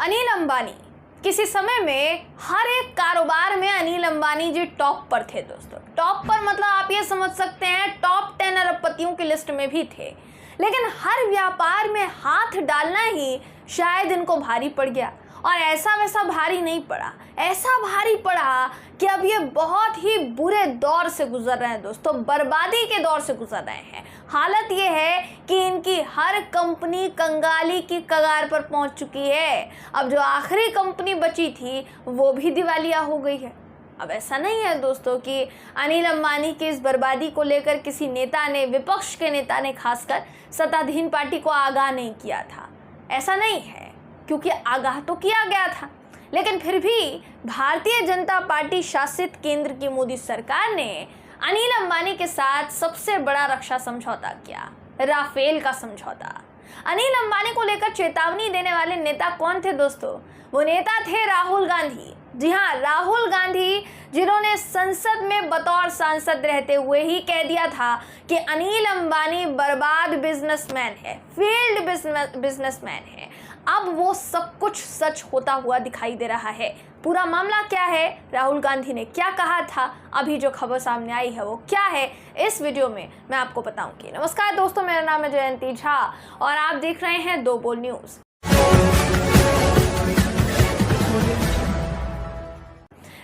अनिल अंबानी किसी समय में हर एक कारोबार में अनिल अंबानी जी टॉप पर थे दोस्तों। टॉप पर मतलब आप ये समझ सकते हैं टॉप 10 अरबपतियों की लिस्ट में भी थे, लेकिन हर व्यापार में हाथ डालना ही शायद इनको भारी पड़ गया। और ऐसा वैसा भारी नहीं पड़ा, ऐसा भारी पड़ा कि अब ये बहुत ही बुरे दौर से गुजर रहे हैं दोस्तों, बर्बादी के दौर से गुजर रहे हैं। हालत ये है कि इनकी हर कंपनी कंगाली की कगार पर पहुंच चुकी है। अब जो आखिरी कंपनी बची थी वो भी दिवालिया हो गई है। अब ऐसा नहीं है दोस्तों कि अनिल अंबानी की इस बर्बादी को लेकर किसी नेता ने, विपक्ष के नेता ने खासकर सत्ताधीन पार्टी को आगाह नहीं किया था। ऐसा नहीं है, क्योंकि आगाह तो किया गया था, लेकिन फिर भी भारतीय जनता पार्टी शासित केंद्र की मोदी सरकार ने अनिल अंबानी के साथ सबसे बड़ा रक्षा समझौता किया, राफेल का समझौता। अनिल अंबानी को लेकर चेतावनी देने वाले नेता कौन थे दोस्तों? वो नेता थे राहुल गांधी। जी हाँ, राहुल गांधी, जिन्होंने संसद में बतौर सांसद रहते हुए ही कह दिया था कि अनिल अंबानी बर्बाद बिजनेसमैन है, फेल्ड बिजनेसमैन है। अब वो सब कुछ सच होता हुआ दिखाई दे रहा है। पूरा मामला क्या है, राहुल गांधी ने क्या कहा था, अभी जो खबर सामने आई है वो क्या है, इस वीडियो में मैं आपको बताऊंगी। नमस्कार दोस्तों, मेरा नाम है जयंती झा और आप देख रहे हैं दो बोल न्यूज।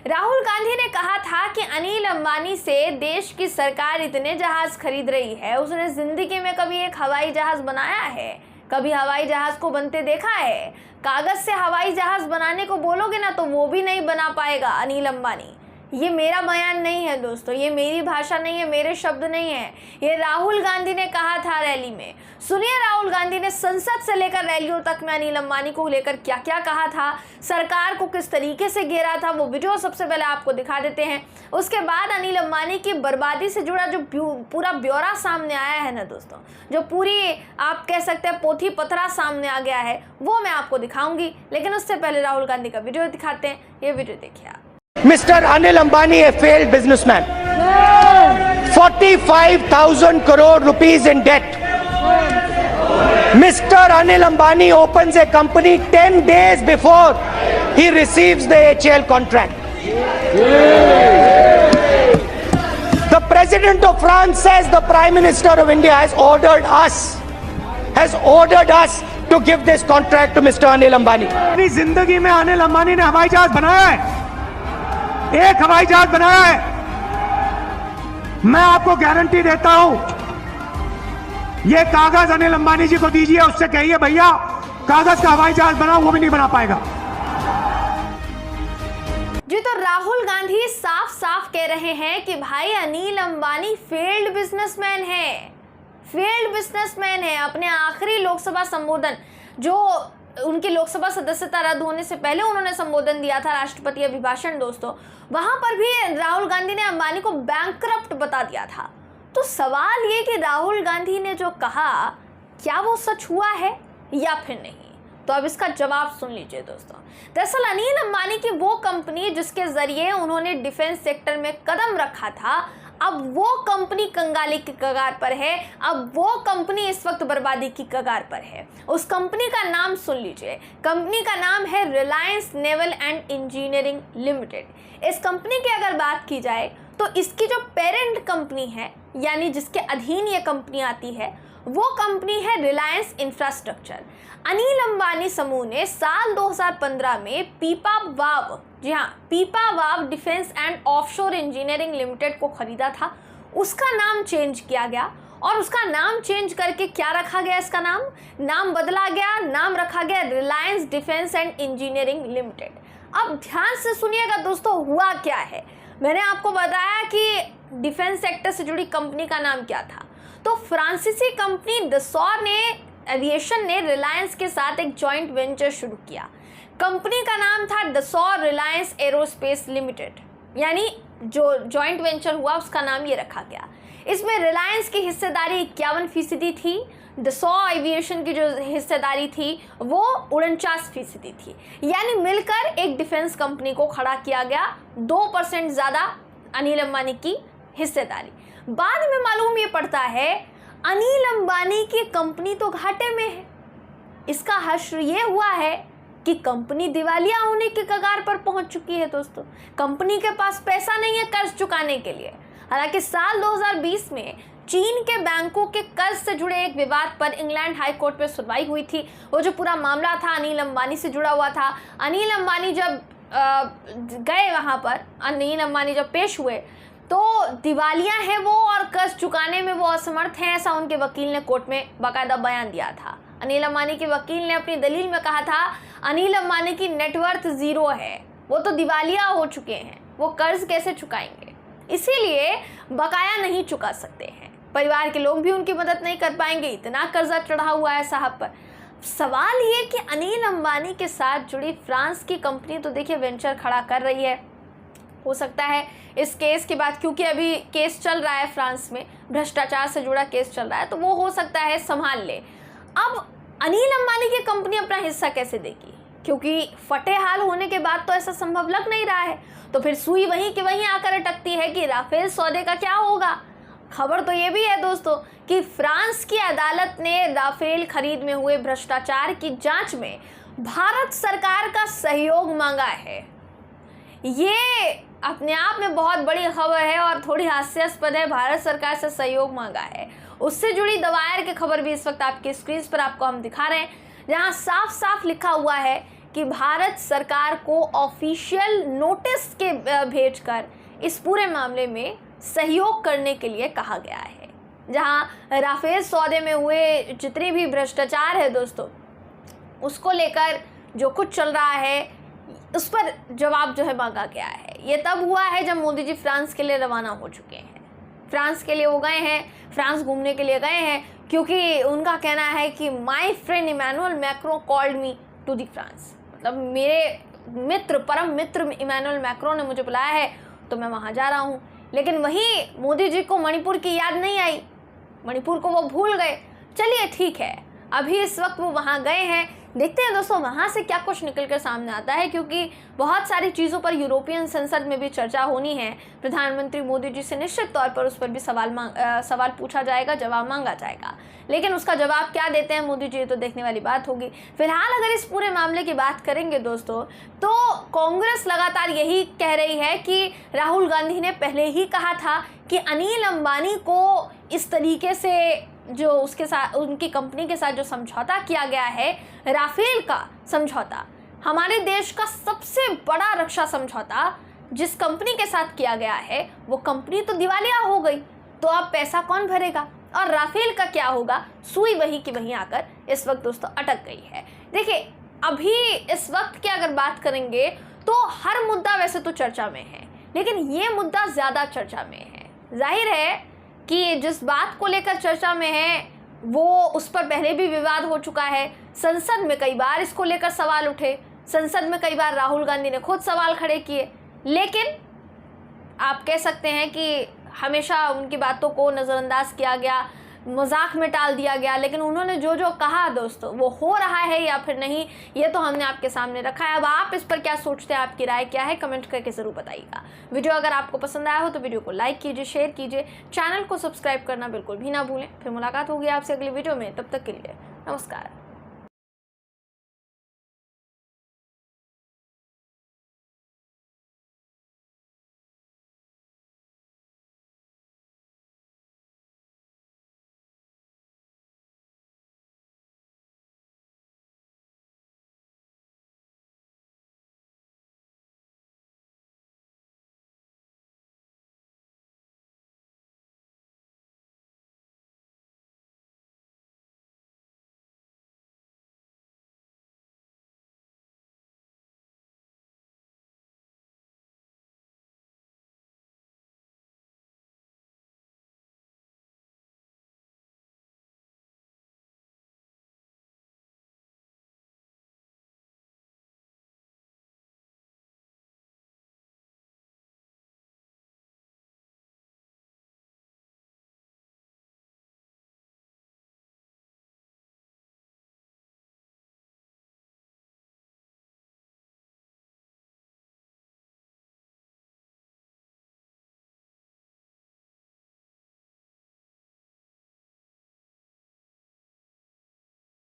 राहुल गांधी ने कहा था कि अनिल अंबानी से देश की सरकार इतने जहाज खरीद रही है, उसने जिंदगी में कभी एक हवाई जहाज बनाया है? कभी हवाई जहाज को बनते देखा है? कागज से हवाई जहाज बनाने को बोलोगे ना तो वो भी नहीं बना पाएगा अनिल अंबानी। ये मेरा बयान नहीं है दोस्तों, ये मेरी भाषा नहीं है, मेरे शब्द नहीं है, ये राहुल गांधी ने कहा था रैली में। सुनिए राहुल गांधी ने संसद से लेकर रैलियों तक में अनिल अंबानी को लेकर क्या क्या कहा था, सरकार को किस तरीके से घेरा था, वो वीडियो सबसे पहले आपको दिखा देते हैं। उसके बाद अनिल अंबानी की बर्बादी से जुड़ा जो पूरा ब्यौरा सामने आया है ना दोस्तों, जो पूरी आप कह सकते हैं पोथी पथरा सामने आ गया है, वो मैं आपको दिखाऊंगी। लेकिन उससे पहले राहुल गांधी का वीडियो दिखाते हैं, ये वीडियो देखिए आप। Mr. Anil Ambani, a failed businessman. 45,000 crore rupees in debt. Mr. Anil Ambani opens a company 10 days before he receives the HAL contract. The President of France says the Prime Minister of India has ordered us to give this contract to Mr. Anil Ambani. अपनी जिंदगी में अनिल अंबानी ने हवाई जहाज बनाया है, एक हवाई जहाज बनाया है। मैं आपको गारंटी देता हूं, ये कागज अनिल अंबानी जी को दीजिए, उससे कहिए भैया कागज का हवाई जहाज बनाओ, वो भी नहीं बना पाएगा। जी तो राहुल गांधी साफ साफ कह रहे हैं कि भाई अनिल अंबानी फेल्ड बिजनेसमैन है, फेल्ड बिजनेसमैन है। अपने आखिरी लोकसभा संबोधन, जो उनकी लोकसभा सदस्यता रद्द होने से पहले उन्होंने संबोधन दिया था, राष्ट्रपति अभिभाषण दोस्तों, वहां पर भी राहुल गांधी ने अंबानी को बैंकरप्ट बता दिया था। तो सवाल ये कि राहुल गांधी ने जो कहा क्या वो सच हुआ है या फिर नहीं? तो अब इसका जवाब सुन लीजिए दोस्तों। दरअसल अनिल अंबानी की वो कंपनी जिसके जरिए उन्होंने डिफेंस सेक्टर में कदम रखा था, अब वो कंपनी कंगाली की कगार पर है, अब वो कंपनी इस वक्त बर्बादी की कगार पर है। उस कंपनी का नाम सुन लीजिए, कंपनी का नाम है Reliance naval and engineering limited. इस कंपनी की अगर बात की जाए तो इसकी जो पेरेंट कंपनी है, यानी जिसके अधीन ये कंपनी आती है, वो कंपनी है रिलायंस इंफ्रास्ट्रक्चर। अनिल अंबानी समूह ने साल 2015 में पीपा वाव, जी हाँ, Pipavav defence and offshore engineering limited को खरीदा था। उसका नाम चेंज किया गया और उसका नाम चेंज करके क्या रखा गया, इसका नाम बदला गया, नाम रखा गया Reliance defence and engineering limited. अब ध्यान से सुनिएगा दोस्तों, हुआ क्या है। मैंने आपको बताया कि डिफेंस सेक्टर से जुड़ी कंपनी का नाम क्या था, तो फ्रांसीसी कंपनी दसॉर एविएशन ने रिलायंस के साथ एक जॉइंट वेंचर शुरू किया। कंपनी का नाम था दसॉर रिलायंस एरोस्पेस लिमिटेड, यानी जो जॉइंट वेंचर हुआ उसका नाम ये रखा गया। इसमें रिलायंस की हिस्सेदारी 51% थी, दसॉर एविएशन की जो हिस्सेदारी थी वो 49% थी, यानी मिलकर एक डिफेंस कंपनी को खड़ा किया गया। 2% ज़्यादा अनिल अंबानी की हिस्सेदारी। बाद में मालूम ये पड़ता है अनिल अंबानी की कंपनी तो घाटे में है। इसका हश्र ये हुआ है कि कंपनी दिवालिया होने के कगार पर पहुंच चुकी है। दोस्तों, कंपनी के पास पैसा नहीं है कर्ज चुकाने के लिए। हालांकि साल 2020 में चीन के बैंकों के कर्ज से जुड़े एक विवाद पर इंग्लैंड हाई कोर्ट में सुनवाई हुई थी। वो जो पूरा मामला था अनिल अंबानी से जुड़ा हुआ था। अनिल अंबानी जब गए वहां पर, अनिल अंबानी जब पेश हुए तो दिवालिया है वो और कर्ज चुकाने में वो असमर्थ हैं, ऐसा उनके वकील ने कोर्ट में बाकायदा बयान दिया था। अनिल अंबानी के वकील ने अपनी दलील में कहा था अनिल अंबानी की नेटवर्थ जीरो है, वो तो दिवालिया हो चुके हैं, वो कर्ज कैसे चुकाएंगे, इसीलिए बकाया नहीं चुका सकते हैं। परिवार के लोग भी उनकी मदद नहीं कर पाएंगे, इतना कर्जा चढ़ा हुआ है साहब पर। सवाल ये कि अनिल अंबानी के साथ जुड़ी फ्रांस की कंपनी तो देखिए वेंचर खड़ा कर रही है। हो सकता है इस केस के बाद, क्योंकि अभी केस चल रहा है फ्रांस में, भ्रष्टाचार से जुड़ा केस चल रहा है, तो वो हो सकता है संभाल ले। अब अनिल अंबानी की कंपनी अपना हिस्सा कैसे देगी, क्योंकि फटे हाल होने के बाद तो ऐसा संभव लग नहीं रहा है। तो फिर सुई वहीं के वहीं आकर अटकती है कि राफेल सौदे का क्या होगा। खबर तो ये भी है दोस्तों कि फ्रांस की अदालत ने राफेल खरीद में हुए भ्रष्टाचार की जांच में भारत सरकार का सहयोग मांगा है। ये अपने आप में बहुत बड़ी खबर है और थोड़ी हास्यास्पद है। भारत सरकार से सहयोग मांगा है, उससे जुड़ी दवायर की खबर भी इस वक्त आपके स्क्रीन पर आपको हम दिखा रहे हैं, जहां साफ साफ लिखा हुआ है कि भारत सरकार को ऑफिशियल नोटिस के भेजकर इस पूरे मामले में सहयोग करने के लिए कहा गया है। जहां राफेल सौदे में हुए जितने भी भ्रष्टाचार है दोस्तों, उसको लेकर जो कुछ चल रहा है उस पर जवाब जो है मांगा गया है। ये तब हुआ है जब मोदी जी फ्रांस के लिए रवाना हो चुके हैं। फ्रांस के लिए वो गए हैं, फ्रांस घूमने के लिए गए हैं, क्योंकि उनका कहना है कि my friend Emmanuel Macron called me to the France, मतलब मेरे मित्र, परम मित्र इमैनुअल मैक्रो ने मुझे बुलाया है तो मैं वहाँ जा रहा हूँ। लेकिन वहीं मोदी जी को मणिपुर की याद नहीं आई, मणिपुर को वो भूल गए। चलिए ठीक है, अभी इस वक्त वो वहाँ गए हैं, देखते हैं दोस्तों वहाँ से क्या कुछ निकल कर सामने आता है, क्योंकि बहुत सारी चीज़ों पर यूरोपियन संसद में भी चर्चा होनी है। प्रधानमंत्री मोदी जी से निश्चित तौर पर उस पर भी सवाल पूछा जाएगा, जवाब मांगा जाएगा, लेकिन उसका जवाब क्या देते हैं मोदी जी तो देखने वाली बात होगी। फिलहाल अगर इस पूरे मामले की बात करेंगे दोस्तों, तो कांग्रेस लगातार यही कह रही है कि राहुल गांधी ने पहले ही कहा था कि अनिल अंबानी को इस तरीके से जो उसके साथ, उनकी कंपनी के साथ जो समझौता किया गया है, राफेल का समझौता, हमारे देश का सबसे बड़ा रक्षा समझौता जिस कंपनी के साथ किया गया है, वो कंपनी तो दिवालिया हो गई, तो अब पैसा कौन भरेगा और राफेल का क्या होगा। सुई वहीं की वहीं आकर इस वक्त दोस्तों अटक गई है। देखिए अभी इस वक्त की अगर बात करेंगे तो हर मुद्दा वैसे तो चर्चा में है, लेकिन ये मुद्दा ज़्यादा चर्चा में है। जाहिर है कि जिस बात को लेकर चर्चा में है वो उस पर पहले भी विवाद हो चुका है। संसद में कई बार इसको लेकर सवाल उठे, संसद में कई बार राहुल गांधी ने खुद सवाल खड़े किए, लेकिन आप कह सकते हैं कि हमेशा उनकी बातों को नज़रअंदाज किया गया, मजाक में टाल दिया गया। लेकिन उन्होंने जो जो कहा दोस्तों, वो हो रहा है या फिर नहीं, ये तो हमने आपके सामने रखा है। अब आप इस पर क्या सोचते हैं, आपकी राय क्या है, कमेंट करके ज़रूर बताइएगा। वीडियो अगर आपको पसंद आया हो तो वीडियो को लाइक कीजिए, शेयर कीजिए, चैनल को सब्सक्राइब करना बिल्कुल भी ना भूलें। फिर मुलाकात होगी आपसे अगली वीडियो में, तब तक के लिए नमस्कार।